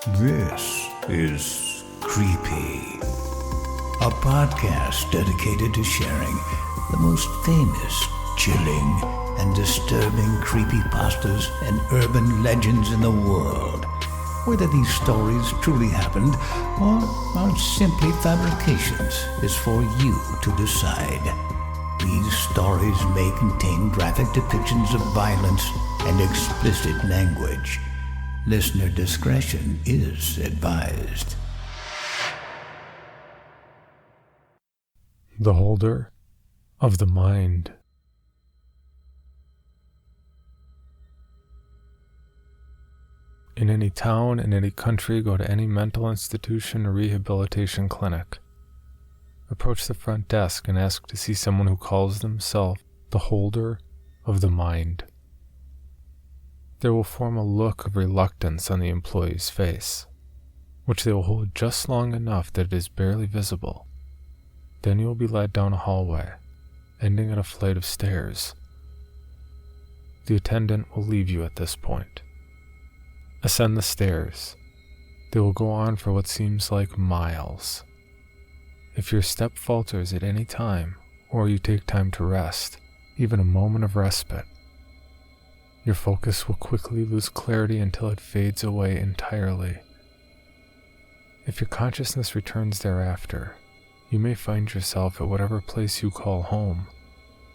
This is Creepy, a podcast dedicated to sharing the most famous, chilling, and disturbing creepypastas and urban legends in the world. Whether these stories truly happened or are simply fabrications is for you to decide. These stories may contain graphic depictions of violence and explicit language. Listener discretion is advised. The Holder of the Mind. In any town, in any country, go to any mental institution or rehabilitation clinic. Approach the front desk and ask to see someone who calls themselves the Holder of the Mind. There will form a look of reluctance on the employee's face, which they will hold just long enough that it is barely visible. Then you will be led down a hallway, ending at a flight of stairs. The attendant will leave you at this point. Ascend the stairs. They will go on for what seems like miles. If your step falters at any time, or you take time to rest, even a moment of respite, your focus will quickly lose clarity until it fades away entirely. If your consciousness returns thereafter, you may find yourself at whatever place you call home,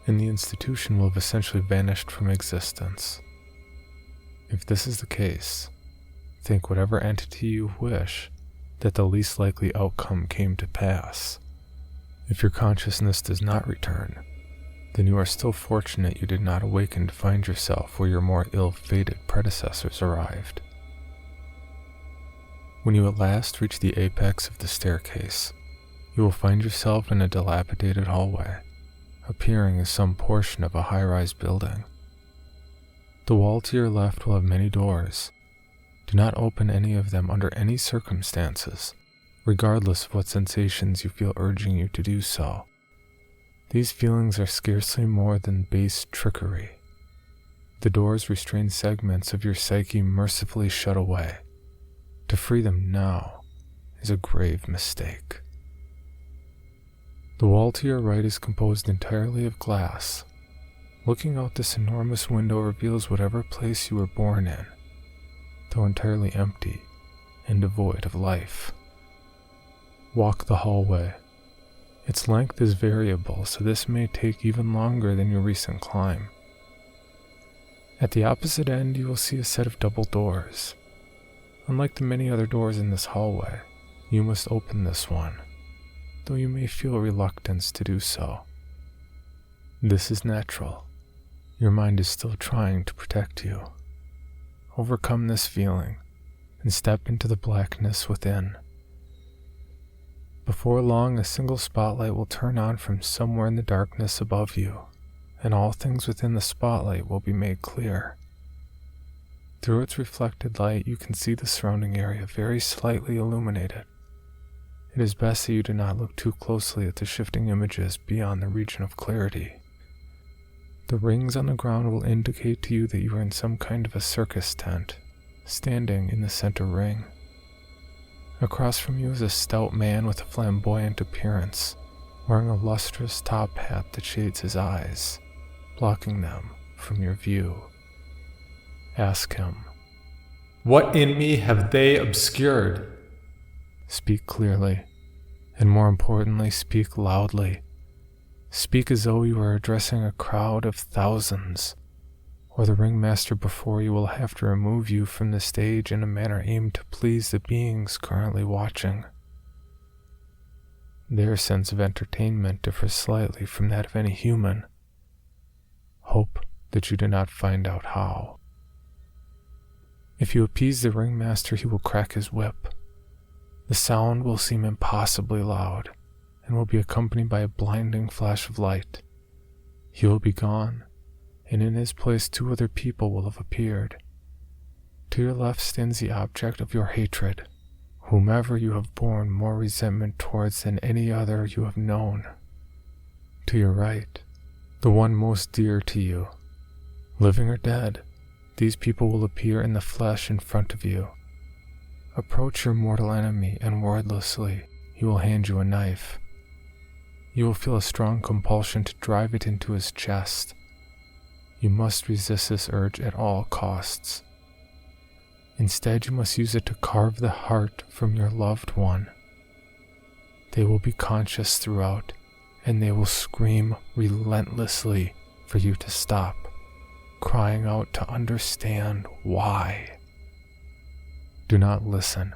and the institution will have essentially vanished from existence. If this is the case, think whatever entity you wish that the least likely outcome came to pass. If your consciousness does not return, then you are still fortunate you did not awaken to find yourself where your more ill-fated predecessors arrived. When you at last reach the apex of the staircase, you will find yourself in a dilapidated hallway, appearing as some portion of a high-rise building. The wall to your left will have many doors. Do not open any of them under any circumstances, regardless of what sensations you feel urging you to do so. These feelings are scarcely more than base trickery. The doors restrain segments of your psyche mercifully shut away. To free them now is a grave mistake. The wall to your right is composed entirely of glass. Looking out this enormous window reveals whatever place you were born in, though entirely empty and devoid of life. Walk the hallway. Its length is variable, so this may take even longer than your recent climb. At the opposite end, you will see a set of double doors. Unlike the many other doors in this hallway, you must open this one, though you may feel reluctance to do so. This is natural. Your mind is still trying to protect you. Overcome this feeling and step into the blackness within. Before long, a single spotlight will turn on from somewhere in the darkness above you, and all things within the spotlight will be made clear. Through its reflected light, you can see the surrounding area very slightly illuminated. It is best that you do not look too closely at the shifting images beyond the region of clarity. The rings on the ground will indicate to you that you are in some kind of a circus tent, standing in the center ring. Across from you is a stout man with a flamboyant appearance, wearing a lustrous top hat that shades his eyes, blocking them from your view. Ask him, "What in me have they obscured?" Speak clearly, and more importantly, speak loudly. Speak as though you were addressing a crowd of thousands, or the ringmaster before you will have to remove you from the stage in a manner aimed to please the beings currently watching. Their sense of entertainment differs slightly from that of any human. Hope that you do not find out how. If you appease the ringmaster, he will crack his whip. The sound will seem impossibly loud, and will be accompanied by a blinding flash of light. He will be gone, and in his place 2 other people will have appeared. To your left stands the object of your hatred, whomever you have borne more resentment towards than any other you have known. To your right, the one most dear to you. Living or dead, these people will appear in the flesh in front of you. Approach your mortal enemy, and wordlessly, he will hand you a knife. You will feel a strong compulsion to drive it into his chest. You must resist this urge at all costs. Instead, you must use it to carve the heart from your loved one. They will be conscious throughout, and they will scream relentlessly for you to stop, crying out to understand why. Do not listen,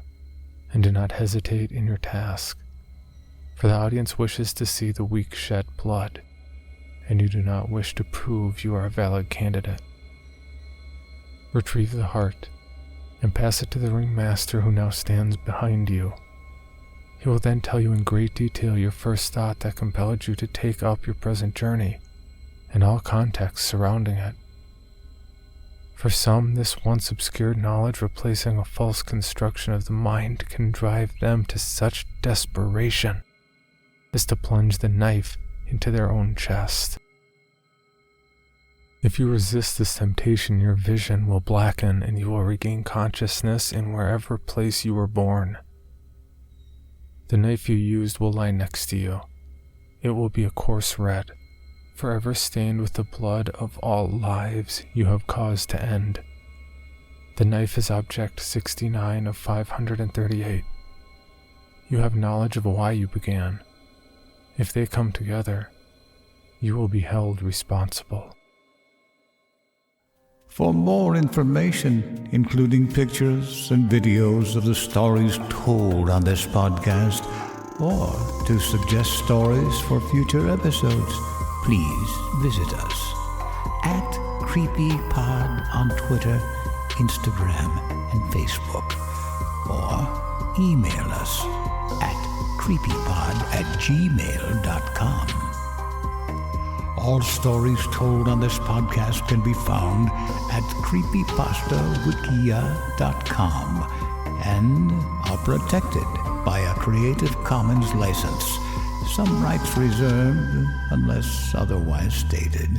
and do not hesitate in your task, for the audience wishes to see the weak shed blood, and you do not wish to prove you are a valid candidate. Retrieve the heart, and pass it to the ringmaster who now stands behind you. He will then tell you in great detail your first thought that compelled you to take up your present journey, and all context surrounding it. For some, this once obscured knowledge replacing a false construction of the mind can drive them to such desperation as to plunge the knife into their own chest. If you resist this temptation, your vision will blacken and you will regain consciousness in wherever place you were born. The knife you used will lie next to you. It will be a coarse red, forever stained with the blood of all lives you have caused to end. The knife is object 69 of 538. You have knowledge of why you began. If they come together, you will be held responsible. For more information, including pictures and videos of the stories told on this podcast, or to suggest stories for future episodes, please visit us at CreepyPod on Twitter, Instagram, and Facebook, or email us at creepypod@gmail.com. All stories told on this podcast can be found at creepypastawikia.com and are protected by a Creative Commons license. Some rights reserved unless otherwise stated.